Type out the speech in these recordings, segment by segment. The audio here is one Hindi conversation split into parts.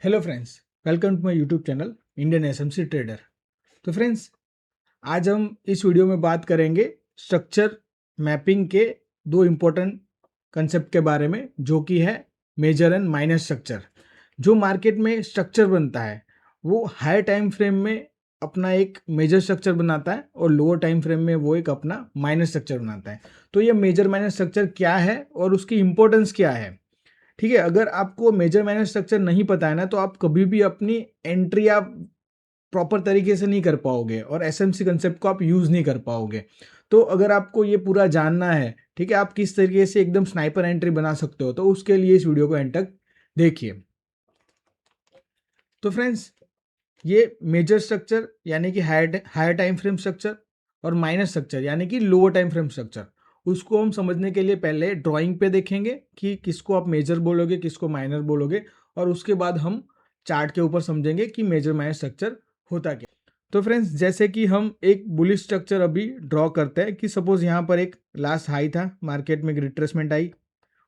Hello friends, welcome to my YouTube channel Indian SMC trader. तो फ्रेंड्स, आज हम इस वीडियो में बात करेंगे स्ट्रक्चर मैपिंग के दो इम्पोर्टेंट कंसेप्ट के बारे में, जो कि है मेजर एंड माइनर स्ट्रक्चर। जो मार्केट में स्ट्रक्चर बनता है वो हाई टाइम फ्रेम में अपना एक मेजर स्ट्रक्चर बनाता है और लोअर टाइम फ्रेम में वो एक अपना माइनर स्ट्रक्चर बनाता है। तो ये मेजर माइनर स्ट्रक्चर क्या है और उसकी इंपॉर्टेंस क्या है, ठीक है। अगर आपको मेजर माइनर स्ट्रक्चर नहीं पता है ना, तो आप कभी भी अपनी एंट्री आप प्रॉपर तरीके से नहीं कर पाओगे और एसएमसी कंसेप्ट को आप यूज नहीं कर पाओगे। तो अगर आपको ये पूरा जानना है, ठीक है, आप किस तरीके से एकदम स्नाइपर एंट्री बना सकते हो, तो उसके लिए इस वीडियो को एंड तक देखिए। तो फ्रेंड्स, ये मेजर स्ट्रक्चर यानी कि हायर टाइम फ्रेम स्ट्रक्चर और माइनर स्ट्रक्चर यानी कि लोअर टाइम फ्रेम स्ट्रक्चर, उसको हम समझने के लिए पहले ड्राइंग पे देखेंगे कि किसको आप मेजर बोलोगे, किसको माइनर बोलोगे, और उसके बाद हम चार्ट के ऊपर समझेंगे कि मेजर माइनर स्ट्रक्चर होता क्या। तो फ्रेंड्स, जैसे कि हम एक बुलिश स्ट्रक्चर अभी ड्रॉ करते हैं कि सपोज यहाँ पर एक लास्ट हाई था, मार्केट में एक रिट्रेसमेंट आई,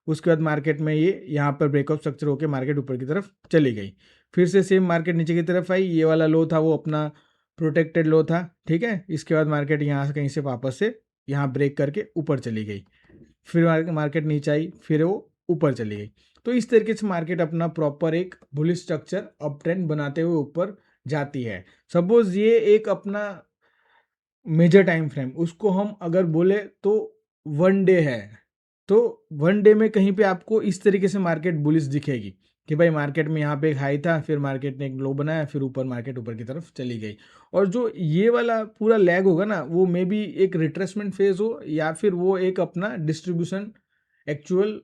उसके बाद मार्केट में ये यहाँ पर ब्रेकआउट स्ट्रक्चर होकर मार्केट ऊपर की तरफ चली गई। फिर से सेम मार्केट नीचे की तरफ आई, ये वाला लो था वो अपना प्रोटेक्टेड लो था, ठीक है। इसके बाद मार्केट यहाँ से कहीं से वापस से यहाँ ब्रेक करके ऊपर चली गई, फिर मार्केट नीचे आई, फिर वो ऊपर चली गई। तो इस तरीके से मार्केट अपना प्रॉपर एक बुलिश स्ट्रक्चर अप ट्रेंड बनाते हुए ऊपर जाती है। सपोज ये एक अपना मेजर टाइम फ्रेम, उसको हम अगर बोले तो 1 डे है, तो 1 डे में कहीं पे आपको इस तरीके से मार्केट बुलिश दिखेगी कि भाई मार्केट में यहाँ पे एक हाई था, फिर मार्केट ने एक लो बनाया, फिर ऊपर मार्केट ऊपर की तरफ चली गई। और जो ये वाला पूरा लैग होगा ना, वो मे बी एक रिट्रेसमेंट फेज हो या फिर वो एक अपना डिस्ट्रीब्यूशन एक्चुअल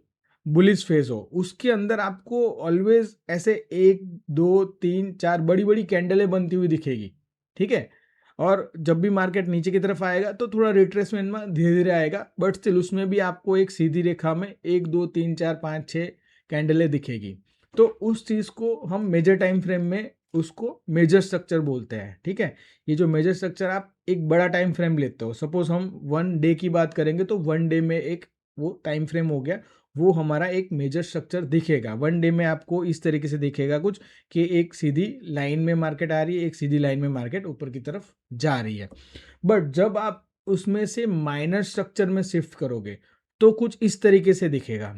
बुलिश फेज हो। उसके अंदर आपको ऑलवेज ऐसे 1 2 3 4 बड़ी बड़ी कैंडलें बनती हुई दिखेगी, ठीक है। और जब भी मार्केट नीचे की तरफ आएगा तो थोड़ा रिट्रेसमेंट में धीरे धीरे आएगा, बट स्टिल उसमें भी आपको एक सीधी रेखा में 1 2 3 4 5 6 कैंडलें दिखेगी। तो उस चीज़ को हम मेजर टाइम फ्रेम में उसको मेजर स्ट्रक्चर बोलते हैं, ठीक है। ये जो मेजर स्ट्रक्चर, आप एक बड़ा टाइम फ्रेम लेते हो, सपोज हम 1 डे की बात करेंगे तो 1 डे में एक वो टाइम फ्रेम हो गया, वो हमारा एक मेजर स्ट्रक्चर दिखेगा। 1 डे में आपको इस तरीके से दिखेगा कुछ कि एक सीधी लाइन में मार्केट आ रही है, एक सीधी लाइन में मार्केट ऊपर की तरफ जा रही है। बट जब आप उसमें से माइनर स्ट्रक्चर में शिफ्ट करोगे तो कुछ इस तरीके से दिखेगा।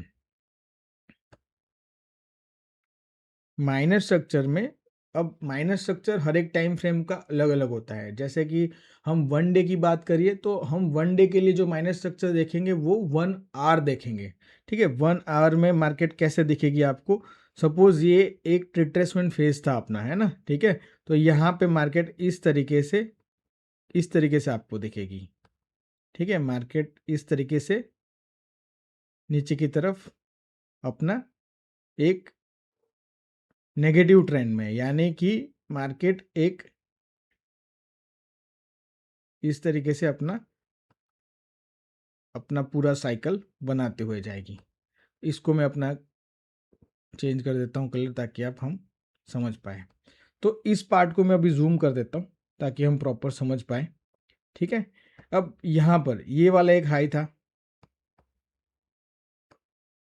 माइनर स्ट्रक्चर में, अब माइनर स्ट्रक्चर हर एक टाइम फ्रेम का अलग अलग होता है। जैसे कि हम 1 डे की बात करिए तो हम 1 डे के लिए जो माइनर स्ट्रक्चर देखेंगे वो 1 आवर देखेंगे, ठीक है। 1 आवर में मार्केट कैसे दिखेगी आपको, सपोज ये एक रिट्रेसमेंट फेज था अपना, है ना, ठीक है। तो यहाँ पे मार्केट इस तरीके से आपको दिखेगी, ठीक है। मार्केट इस तरीके से नीचे की तरफ अपना एक नेगेटिव ट्रेंड में, यानी कि मार्केट एक इस तरीके से अपना अपना पूरा साइकिल बनाते हुए जाएगी। इसको मैं अपना चेंज कर देता हूँ कलर, ताकि आप हम समझ पाए। तो इस पार्ट को मैं अभी जूम कर देता हूँ ताकि हम प्रॉपर समझ पाए, ठीक है। अब यहाँ पर ये वाला एक हाई था,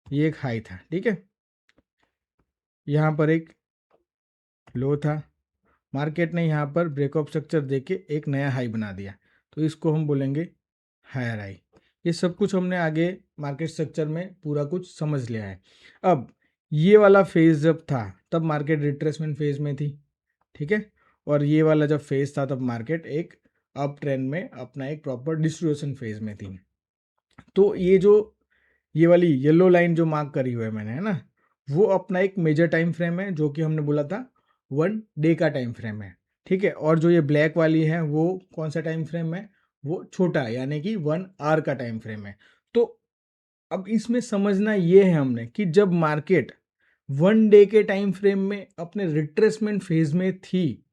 ये एक हाई था, ठीक है। यहाँ पर एक लो था, मार्केट ने यहाँ पर ब्रेकअप स्ट्रक्चर देके एक नया हाई बना दिया, तो इसको हम बोलेंगे हायर हाई। ये सब कुछ हमने आगे मार्केट स्ट्रक्चर में पूरा कुछ समझ लिया है। अब ये वाला फेज जब था तब मार्केट रिट्रेसमेंट फेज में थी, ठीक है। और ये वाला जब फेज था तब मार्केट एक अप ट्रेंड में अपना एक प्रॉपर डिस्ट्रीब्यूशन फेज में थी। तो ये वाली येलो लाइन जो मार्क करी हुई है मैंने, है ना, वो अपना एक मेजर टाइम फ्रेम है, जो कि हमने बोला था 1 डे का टाइम फ्रेम है, ठीक है। और जो ये ब्लैक वाली है वो कौन सा टाइम फ्रेम है, वो छोटा है, यानी कि 1 आवर का टाइम फ्रेम है। तो अब इसमें समझना ये है हमने कि जब मार्केट 1 डे के टाइम फ्रेम में अपने रिट्रेसमेंट फेज में थी,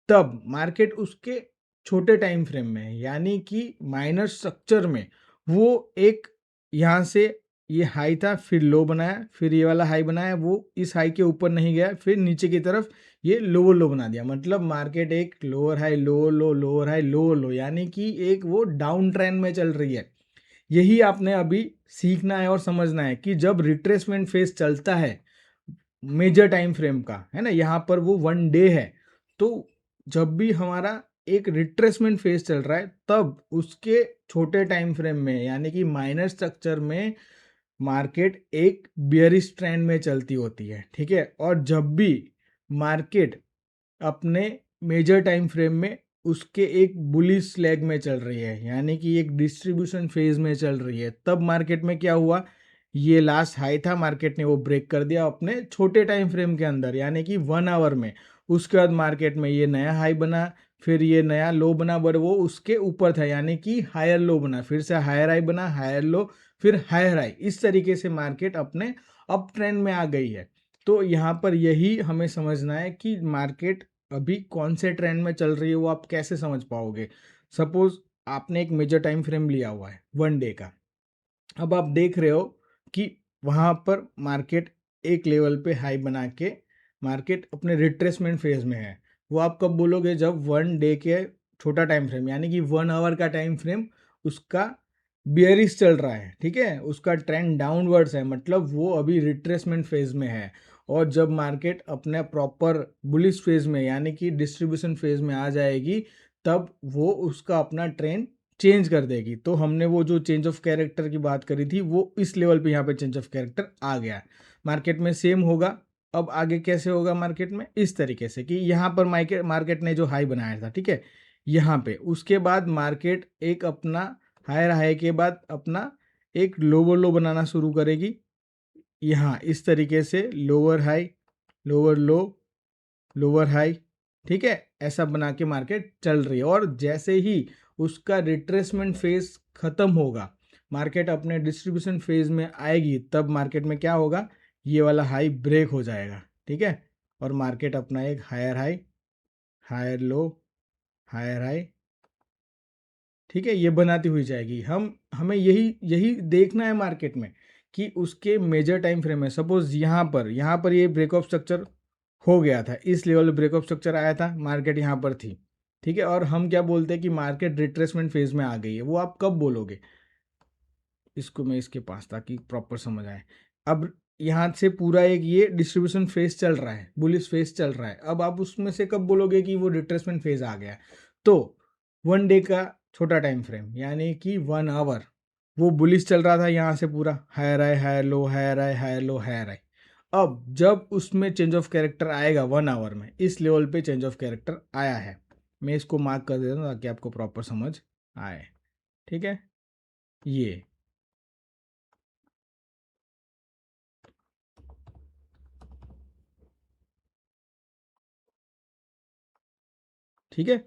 तब मार्केट उसके छोटे टाइम फ्रेम में है, यानी कि माइनर स्ट्रक्चर में वो एक यहाँ से ये हाई था, फिर लो बनाया, फिर ये वाला हाई बनाया, वो इस हाई के ऊपर नहीं गया, फिर नीचे की तरफ ये लोअर लो बना दिया। मतलब मार्केट एक लोअर हाई लोअर लो, लोअर हाई लोअर लो, यानी कि एक वो डाउन ट्रेंड में चल रही है। यही आपने अभी सीखना है और समझना है कि जब रिट्रेसमेंट फेज चलता है, मेजर टाइम फ्रेम का, है ना, यहाँ पर वो 1 डे है। तो जब भी हमारा एक रिट्रेसमेंट फेज चल रहा है तब उसके छोटे टाइम फ्रेम में यानी कि माइनर स्ट्रक्चर में मार्केट एक बेयरिश ट्रेंड में चलती होती है, ठीक है। और जब भी मार्केट अपने मेजर टाइम फ्रेम में उसके एक बुलिश लेग में चल रही है यानी कि एक डिस्ट्रीब्यूशन फेज में चल रही है, तब मार्केट में क्या हुआ, ये लास्ट हाई था, मार्केट ने वो ब्रेक कर दिया अपने छोटे टाइम फ्रेम के अंदर यानी कि 1 आवर में। उसके बाद मार्केट में ये नया हाई बना, फिर ये नया लो बना, बट वो उसके ऊपर था यानी कि हायर लो बना, फिर से हायर हाई बना, हायर लो, फिर हायर हाई। इस तरीके से मार्केट अपने अप ट्रेंड में आ गई है। तो यहाँ पर यही हमें समझना है कि मार्केट अभी कौन से ट्रेंड में चल रही है, वो आप कैसे समझ पाओगे। सपोज आपने एक मेजर टाइम फ्रेम लिया हुआ है 1 डे का, अब आप देख रहे हो कि वहाँ पर मार्केट एक लेवल पे हाई बना के मार्केट अपने रिट्रेसमेंट फेज में है। वो आप कब बोलोगे, जब 1 डे के छोटा टाइम फ्रेम यानी कि 1 आवर का टाइम फ्रेम उसका बियरिश चल रहा है, ठीक है, उसका ट्रेंड डाउनवर्ड्स है, मतलब वो अभी रिट्रेसमेंट फेज में है। और जब मार्केट अपने प्रॉपर बुलिश फेज में यानी कि डिस्ट्रीब्यूशन फेज में आ जाएगी तब वो उसका अपना ट्रेंड चेंज कर देगी। तो हमने वो जो चेंज ऑफ कैरेक्टर की बात करी थी वो इस लेवल पे यहाँ पे चेंज ऑफ कैरेक्टर आ गया। मार्केट में सेम होगा। अब आगे कैसे होगा मार्केट में, इस तरीके से कि यहाँ पर मार्केट ने जो हाई बनाया था, ठीक है, यहाँ पे उसके बाद मार्केट एक अपना हायर हाई के बाद अपना एक लोअर लो बनाना शुरू करेगी। यहाँ इस तरीके से लोअर हाई, लोअर लो, लोअर हाई, ठीक है, ऐसा बना के मार्केट चल रही है। और जैसे ही उसका रिट्रेसमेंट फेज खत्म होगा, मार्केट अपने डिस्ट्रीब्यूशन फेज में आएगी, तब मार्केट में क्या होगा, ये वाला हाई ब्रेक हो जाएगा, ठीक है, और मार्केट अपना एक higher high, higher low, higher high, ठीक है, ये बनाती हुई जाएगी। हमें यही यही देखना है मार्केट में कि उसके मेजर टाइम फ्रेम है। सपोज यहाँ पर ये ब्रेकऑफ स्ट्रक्चर हो गया था, इस लेवल ब्रेकऑफ स्ट्रक्चर आया था, मार्केट यहाँ पर थी, ठीक है, और हम क्या बोलते हैं कि मार्केट रिट्रेसमेंट फेज में आ गई है। वो आप कब बोलोगे, इसको मैं इसके पास ताकि प्रॉपर समझ आए। अब यहाँ से पूरा एक ये डिस्ट्रीब्यूशन फेज चल रहा है, बुलिश फेज चल रहा है, अब आप उसमें से कब बोलोगे कि वो रिट्रेसमेंट फेज आ गया है। तो 1 डे का छोटा टाइम फ्रेम यानी कि 1 आवर वो बुलिश चल रहा था, यहाँ से पूरा higher high, higher low, higher high, higher low, higher high. अब जब उसमें चेंज ऑफ कैरेक्टर आएगा 1 आवर में, इस लेवल पे चेंज ऑफ कैरेक्टर आया है, मैं इसको मार्क कर देता हूँ ताकि आपको प्रॉपर समझ आए, ठीक है, ये, ठीक है।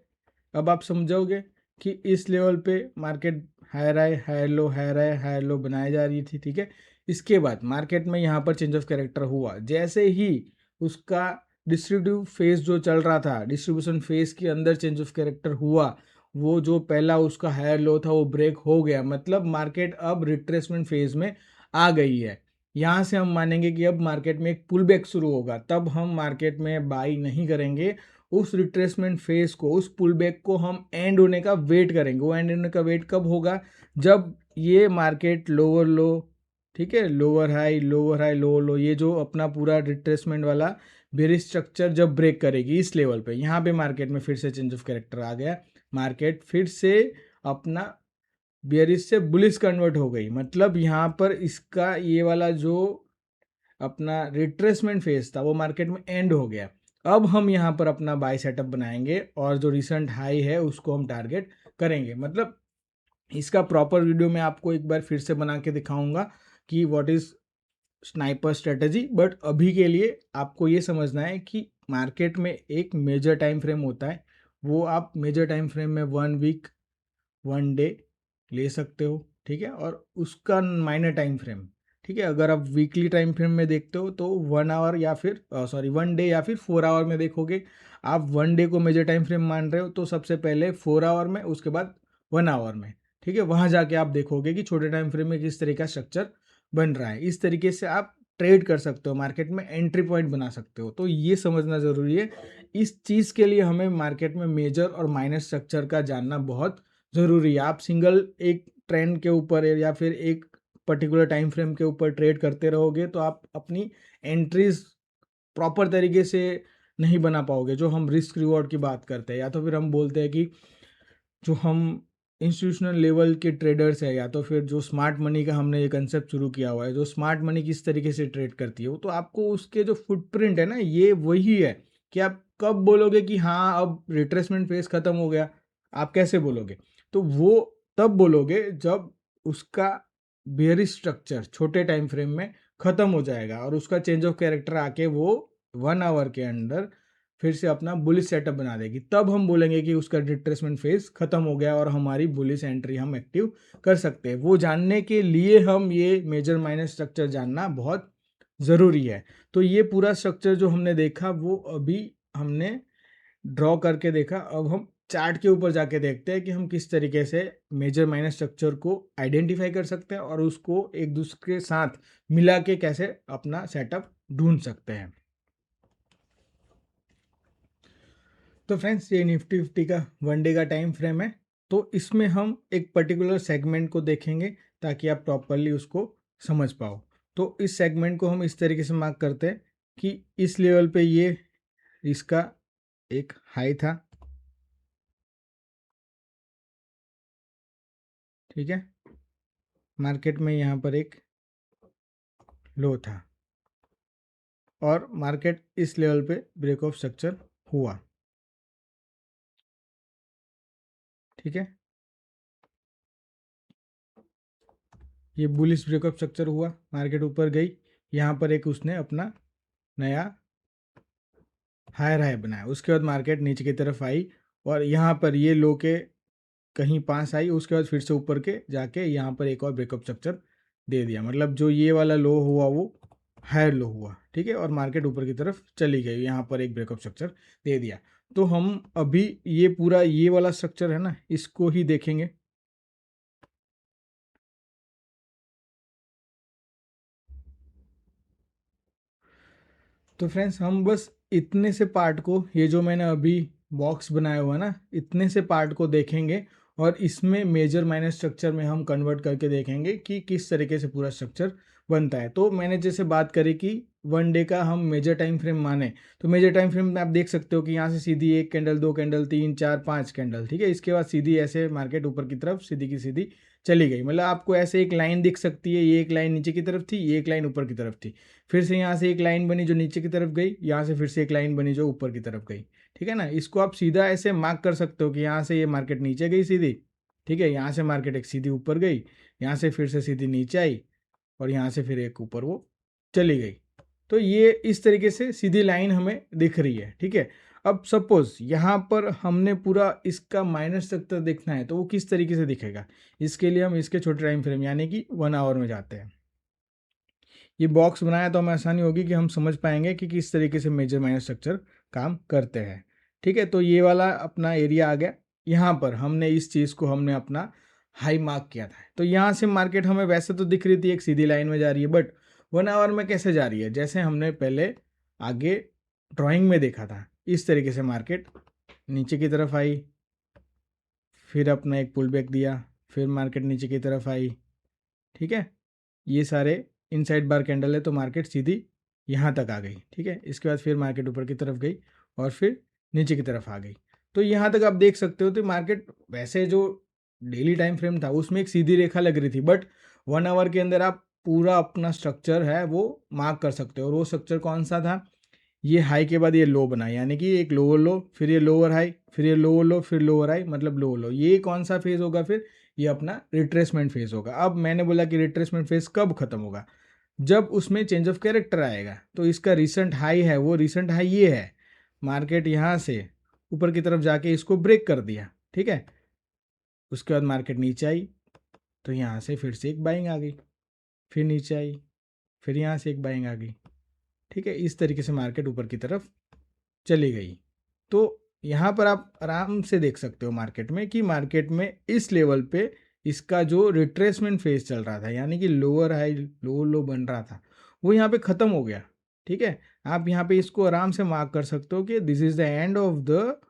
अब आप समझोगे कि इस लेवल पे market higher high, higher low, higher high, higher low बनाई जा रही थी, ठीक है। इसके बाद मार्केट में यहाँ पर चेंज ऑफ कैरेक्टर हुआ, जैसे ही उसका डिस्ट्रीब्यूटिव फेज जो चल रहा था, डिस्ट्रीब्यूशन फेज के अंदर चेंज ऑफ कैरेक्टर हुआ, वो जो पहला उसका हायर लो था वो ब्रेक हो गया, मतलब मार्केट अब रिट्रेसमेंट फेज में आ गई है। यहाँ से हम मानेंगे कि अब मार्केट में एक पुल बैक शुरू होगा, तब हम मार्केट में बाई नहीं करेंगे। उस रिट्रेसमेंट फेज को, उस पुल बैक को हम एंड होने का वेट करेंगे। वो एंड होने का वेट कब होगा, जब ये मार्केट लोअर लो, ठीक है, lower high, lower high, lower लो, ये जो अपना पूरा रिट्रेसमेंट वाला बेरिश स्ट्रक्चर जब ब्रेक करेगी इस लेवल पे, यहाँ पे मार्केट में फिर से चेंज ऑफ कैरेक्टर आ गया, मार्केट फिर से अपना बेरिश से बुलिश कन्वर्ट हो गई, मतलब यहाँ पर इसका ये वाला जो अपना रिट्रेसमेंट फेज था वो मार्केट में एंड हो गया। अब हम यहाँ पर अपना बाय सेटअप बनाएंगे और जो रिसेंट हाई है उसको हम टारगेट करेंगे। मतलब इसका प्रॉपर वीडियो मैं आपको एक बार फिर से बना के दिखाऊंगा कि what is sniper strategy, but अभी के लिए आपको ये समझना है कि मार्केट में एक मेजर टाइम फ्रेम होता है, वो आप मेजर टाइम फ्रेम में 1 वीक, 1 डे ले सकते हो, ठीक है, और उसका माइनर टाइम फ्रेम, ठीक है, अगर आप वीकली टाइम फ्रेम में देखते हो तो 1 आवर या फिर 1 डे या फिर 4 आवर में देखोगे। आप 1 डे को मेजर टाइम फ्रेम मान रहे हो तो सबसे पहले 4 आवर में, उसके बाद 1 आवर में, ठीक है, वहाँ जाके आप देखोगे कि छोटे टाइम फ्रेम में किस तरह का स्ट्रक्चर बन रहा है। इस तरीके से आप ट्रेड कर सकते हो, मार्केट में एंट्री पॉइंट बना सकते हो। तो ये समझना ज़रूरी है। इस चीज़ के लिए हमें मार्केट में मेजर और माइनर स्ट्रक्चर का जानना बहुत ज़रूरी है। आप सिंगल एक ट्रेंड के ऊपर या फिर एक पर्टिकुलर टाइम फ्रेम के ऊपर ट्रेड करते रहोगे तो आप अपनी एंट्रीज प्रॉपर तरीके से नहीं बना पाओगे, जो हम रिस्क रिवॉर्ड की बात करते हैं, या तो फिर हम बोलते हैं कि जो हम इंस्टीट्यूशनल लेवल के ट्रेडर्स है, या तो फिर जो स्मार्ट मनी का हमने ये कंसेप्ट शुरू किया हुआ है, जो स्मार्ट मनी किस तरीके से ट्रेड करती है, वो तो आपको उसके जो फुटप्रिंट है ना, ये वही है कि आप कब बोलोगे कि हाँ अब रिट्रेसमेंट फेज खत्म हो गया, आप कैसे बोलोगे? तो वो तब बोलोगे जब उसका बेयरिश स्ट्रक्चर छोटे टाइम फ्रेम में खत्म हो जाएगा और उसका चेंज ऑफ कैरेक्टर आके वो 1 आवर के अंदर फिर से अपना बुलिश सेटअप बना देगी, तब हम बोलेंगे कि उसका रिट्रेसमेंट फेज खत्म हो गया और हमारी बुलिश एंट्री हम एक्टिव कर सकते हैं। वो जानने के लिए हम ये मेजर माइनर स्ट्रक्चर जानना बहुत ज़रूरी है। तो ये पूरा स्ट्रक्चर जो हमने देखा वो अभी हमने ड्रॉ करके देखा। अब हम चार्ट के ऊपर जाके देखते हैं कि हम किस तरीके से मेजर माइनर स्ट्रक्चर को आइडेंटिफाई कर सकते हैं और उसको एक दूसरे के साथ मिला के कैसे अपना सेटअप ढूंढ सकते हैं। तो फ्रेंड्स, ये निफ्टी 50 का 1 डे का टाइम फ्रेम है। तो इसमें हम एक पर्टिकुलर सेगमेंट को देखेंगे ताकि आप प्रॉपरली उसको समझ पाओ। तो इस सेगमेंट को हम इस तरीके से मार्क करते हैं कि इस लेवल पे ये इसका एक हाई था, ठीक है। मार्केट में यहाँ पर एक लो था और मार्केट इस लेवल पे ब्रेक ऑफ स्ट्रक्चर हुआ, ठीक है। ये बुलिश ब्रेक ऑफ स्ट्रक्चर हुआ, मार्केट ऊपर गई, यहाँ पर एक उसने अपना नया हायर हाई बनाया। उसके बाद मार्केट नीचे की तरफ आई और यहाँ पर ये लो के कहीं पास आई, उसके बाद फिर से ऊपर के जाके यहाँ पर एक और ब्रेकअप स्ट्रक्चर दे दिया। मतलब जो ये वाला लो हुआ वो हायर लो हुआ, ठीक है, और मार्केट ऊपर की तरफ चली गई, यहाँ पर एक ब्रेकअप स्ट्रक्चर दे दिया। तो हम अभी ये पूरा ये वाला स्ट्रक्चर है ना, इसको ही देखेंगे। तो फ्रेंड्स, हम बस इतने से पार्ट को, ये जो मैंने अभी बॉक्स बनाया हुआ है ना, इतने से पार्ट को देखेंगे और इसमें मेजर माइनर स्ट्रक्चर में हम कन्वर्ट करके देखेंगे कि किस तरीके से पूरा स्ट्रक्चर बनता है। तो मैंने जैसे बात करी कि 1 डे का हम मेजर टाइम फ्रेम माने, तो मेजर टाइम फ्रेम में आप देख सकते हो कि यहाँ से सीधी 1 कैंडल, 2 कैंडल, 3, 4, 5 कैंडल, ठीक है। इसके बाद सीधी ऐसे मार्केट ऊपर की तरफ सीधी की सीधी चली गई। मतलब आपको ऐसे एक लाइन दिख सकती है, ये एक लाइन नीचे की तरफ थी, ये एक लाइन ऊपर की तरफ थी, फिर से यहाँ से एक लाइन बनी जो नीचे की तरफ गई, यहाँ से फिर से एक लाइन बनी जो ऊपर की तरफ गई, ठीक है ना। इसको आप सीधा ऐसे मार्क कर सकते हो कि यहाँ से ये मार्केट नीचे गई सीधी, ठीक है, यहाँ से मार्केट एक सीधी ऊपर गई, यहाँ से फिर से सीधी नीचे आई और यहाँ से फिर एक ऊपर वो चली गई। तो ये इस तरीके से सीधी लाइन हमें दिख रही है, ठीक है। अब सपोज यहाँ पर हमने पूरा इसका माइनस स्ट्रक्चर देखना है, तो वो किस तरीके से दिखेगा, इसके लिए हम इसके छोटे टाइम फ्रेम यानी कि 1 आवर में जाते हैं। ये बॉक्स बनाया तो हमें आसानी होगी कि हम समझ पाएंगे कि किस तरीके से मेजर माइनर स्ट्रक्चर काम करते हैं, ठीक है। तो ये वाला अपना एरिया आ गया, यहाँ पर हमने इस चीज़ को हमने अपना हाई मार्क किया था। तो यहाँ से मार्केट हमें वैसे तो दिख रही थी एक सीधी लाइन में जा रही है, बट 1 आवर में कैसे जा रही है, जैसे हमने पहले आगे ड्राइंग में देखा था, इस तरीके से मार्केट नीचे की तरफ आई, फिर अपना एक पुल बैक दिया, फिर मार्केट नीचे की तरफ आई, ठीक है। ये सारे इनसाइड बार कैंडल है, तो मार्केट सीधी यहाँ तक आ गई, ठीक है। इसके बाद फिर मार्केट ऊपर की तरफ गई और फिर नीचे की तरफ आ गई। तो यहाँ तक आप देख सकते हो, तो मार्केट वैसे जो डेली टाइम फ्रेम था उसमें एक सीधी रेखा लग रही थी, बट 1 आवर के अंदर आप पूरा अपना स्ट्रक्चर है वो मार्क कर सकते हो। और वो स्ट्रक्चर कौन सा था, ये हाई के बाद ये लो बना, यानी कि एक लोअर लो, फिर ये लोअर हाई, फिर ये लोअर लो, फिर लोअर हाई, मतलब लोअर लो। ये कौन सा फेज होगा, फिर ये अपना रिट्रेसमेंट फेज होगा। अब मैंने बोला कि रिट्रेसमेंट फेज कब खत्म होगा, जब उसमें चेंज ऑफ कैरेक्टर आएगा। तो इसका रिसेंट हाई है, वो रिसेंट हाई ये है, मार्केट यहाँ से ऊपर की तरफ जाके इसको ब्रेक कर दिया, ठीक है। उसके बाद मार्केट नीचे आई, तो यहाँ से फिर से एक बाइंग आ गई, फिर नीचे आई, फिर यहाँ से एक बाइंग आ गई, ठीक है। इस तरीके से मार्केट ऊपर की तरफ चली गई। तो यहाँ पर आप आराम से देख सकते हो मार्केट में कि मार्केट में इस लेवल पे इसका जो रिट्रेसमेंट फेज चल रहा था, यानी कि लोअर हाई लोअर लो बन रहा था, वो यहाँ पे ख़त्म हो गया, ठीक है। आप यहाँ पे इसको आराम से मार्क कर सकते हो कि this is the end of the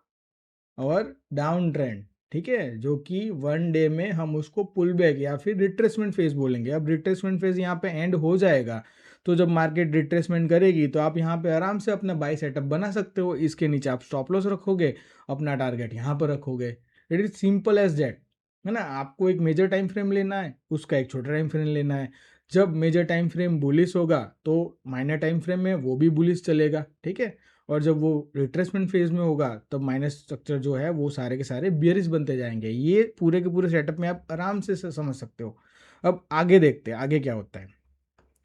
और डाउन ट्रेंड, ठीक है, जो कि 1 डे में हम उसको पुल बैक या फिर रिट्रेसमेंट फेज बोलेंगे। अब रिट्रेसमेंट फेज यहाँ पे एंड हो जाएगा, तो जब मार्केट रिट्रेसमेंट करेगी तो आप यहाँ पे आराम से अपना बाई सेटअप बना सकते हो। इसके नीचे आप स्टॉप लॉस रखोगे, अपना टारगेट यहाँ पर रखोगे। It is simple as that, है ना। आपको एक मेजर टाइम फ्रेम लेना है, उसका एक छोटा टाइम फ्रेम लेना है। जब मेजर टाइम फ्रेम बुलिश होगा तो माइनर टाइम फ्रेम में वो भी बुलिश चलेगा, ठीक है। और जब वो रिट्रेसमेंट फेज में होगा तब माइनस स्ट्रक्चर जो है वो सारे के सारे बियरिश बनते जाएंगे। ये पूरे के पूरे सेटअप में आप आराम से समझ सकते हो। अब आगे देखते हैं आगे क्या होता है।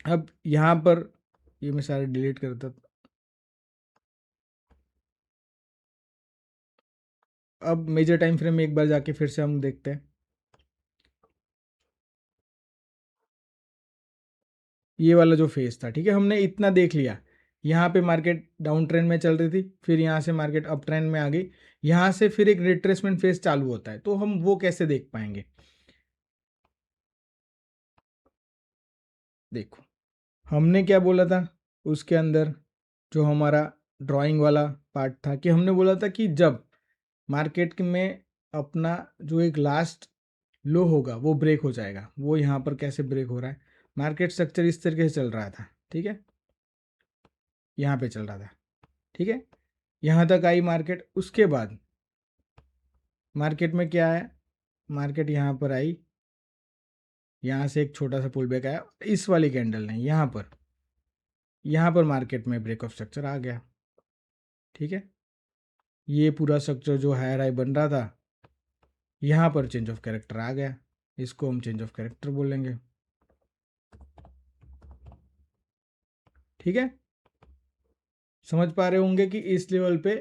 अब यहाँ पर ये मैं सारे डिलीट करता, अब मेजर टाइम फ्रेम में एक बार जाके फिर से हम देखते हैं। ये वाला जो फेज था, ठीक है, हमने इतना देख लिया। यहाँ पे मार्केट डाउन ट्रेंड में चल रही थी, फिर यहाँ से मार्केट अप ट्रेंड में आ गई, यहाँ से फिर एक रिट्रेसमेंट फेज चालू होता है। तो हम वो कैसे देख पाएंगे? देखो, हमने क्या बोला था उसके अंदर, जो हमारा ड्राइंग वाला पार्ट था, कि हमने बोला था कि जब मार्केट में अपना जो एक लास्ट लो होगा वो ब्रेक हो जाएगा। वो यहाँ पर कैसे ब्रेक हो रहा है, मार्केट स्ट्रक्चर इस तरीके से चल रहा था, ठीक है, यहाँ पे चल रहा था, ठीक है, यहाँ तक आई मार्केट। उसके बाद मार्केट में क्या है, मार्केट यहाँ पर आई, यहाँ से एक छोटा सा पुल बैक आया, इस वाली कैंडल ने यहाँ पर मार्केट में ब्रेक ऑफ स्ट्रक्चर आ गया, ठीक है। ये पूरा स्ट्रक्चर जो हायर हाई बन रहा था, यहाँ पर चेंज ऑफ कैरेक्टर आ गया, इसको हम चेंज ऑफ कैरेक्टर बोलेंगे, ठीक है। समझ पा रहे होंगे कि इस लेवल पे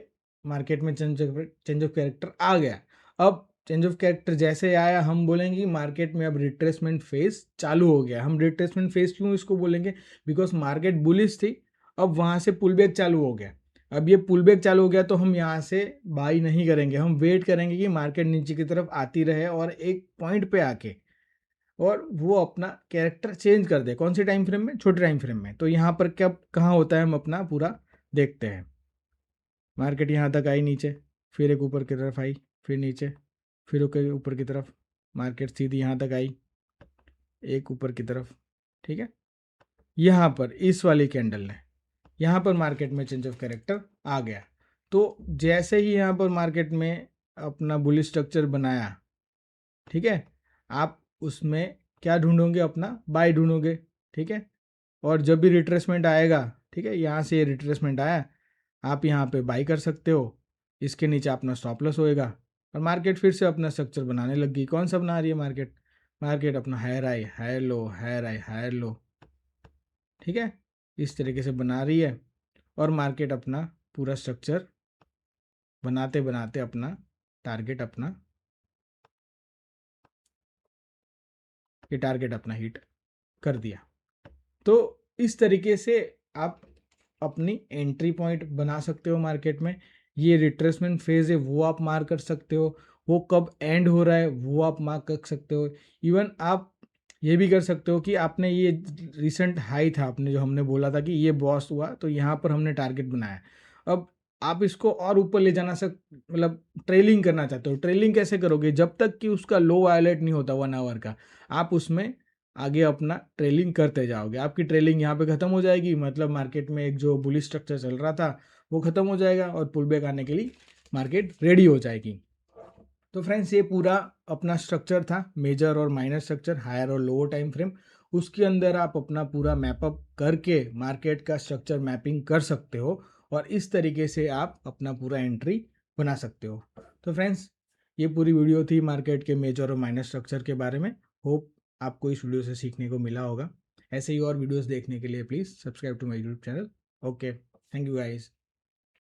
मार्केट में चेंज ऑफ कैरेक्टर आ गया। अब चेंज ऑफ कैरेक्टर जैसे आया, हम बोलेंगे कि मार्केट में अब रिट्रेसमेंट फेज चालू हो गया। हम रिट्रेसमेंट फेज क्यों इसको बोलेंगे, बिकॉज मार्केट बुलिश थी, अब वहां से पुल बैक चालू हो गया। अब ये पुल बैक चालू हो गया तो हम यहाँ से बाई नहीं करेंगे, हम वेट करेंगे कि मार्केट नीचे की तरफ आती रहे और एक पॉइंट पे आके और वो अपना कैरेक्टर चेंज कर दे। कौन से टाइम फ्रेम में, छोटे टाइम फ्रेम में। तो यहाँ पर क्या कहाँ होता है, हम अपना पूरा देखते हैं। मार्केट यहाँ तक आई नीचे, फिर एक ऊपर की तरफ आई, फिर नीचे, फिर ऊपर की तरफ, मार्केट सीधी यहाँ तक आई, एक ऊपर की तरफ, ठीक है। यहाँ पर इस वाली कैंडल ने यहाँ पर मार्केट में चेंज ऑफ कैरेक्टर आ गया। तो जैसे ही यहाँ पर मार्केट में अपना बुलिश स्ट्रक्चर बनाया, ठीक है, आप उसमें क्या ढूंढोगे, अपना बाय ढूंढोगे, ठीक है। और जब भी रिट्रेसमेंट आएगा, ठीक है, यहाँ से ये रिट्रेसमेंट आया, आप यहाँ पे बाई कर सकते हो। इसके नीचे अपना स्टॉप लॉस होएगा और मार्केट फिर से अपना स्ट्रक्चर बनाने लग गई। कौन सा बना रही है मार्केट, मार्केट अपना higher high higher low, higher high higher low, ठीक है, इस तरीके से बना रही है। और मार्केट अपना पूरा स्ट्रक्चर बनाते बनाते अपना टारगेट अपना, ये टारगेट अपना हिट कर दिया। तो इस तरीके से आप अपनी एंट्री पॉइंट बना सकते हो मार्केट में। ये रिट्रेसमेंट फेज है वो आप मार्क कर सकते हो, वो कब एंड हो रहा है वो आप मार्क कर सकते हो। इवन आप ये भी कर सकते हो कि आपने ये रिसेंट हाई था, आपने जो हमने बोला था कि ये बॉस हुआ तो यहाँ पर हमने टारगेट बनाया। अब आप इसको और ऊपर ले जाना मतलब ट्रेलिंग करना चाहते हो। ट्रेलिंग कैसे करोगे, जब तक कि उसका लो वायलेट नहीं होता 1 आवर का, आप उसमें आगे अपना ट्रेलिंग करते जाओगे। आपकी ट्रेलिंग यहाँ पे ख़त्म हो जाएगी, मतलब मार्केट में एक जो बुलिश स्ट्रक्चर चल रहा था वो ख़त्म हो जाएगा और पुल बैक आने के लिए मार्केट रेडी हो जाएगी। तो फ्रेंड्स, ये पूरा अपना स्ट्रक्चर था, मेजर और माइनर स्ट्रक्चर, हायर और लोअर टाइम फ्रेम। उसके अंदर आप अपना पूरा मैपअप करके मार्केट का स्ट्रक्चर मैपिंग कर सकते हो और इस तरीके से आप अपना पूरा एंट्री बना सकते हो। तो फ्रेंड्स, ये पूरी वीडियो थी मार्केट के मेजर और माइनर स्ट्रक्चर के बारे में। होप आपको इस वीडियो से सीखने को मिला होगा। ऐसे ही और वीडियोस देखने के लिए please subscribe to my YouTube channel. Okay, thank you guys.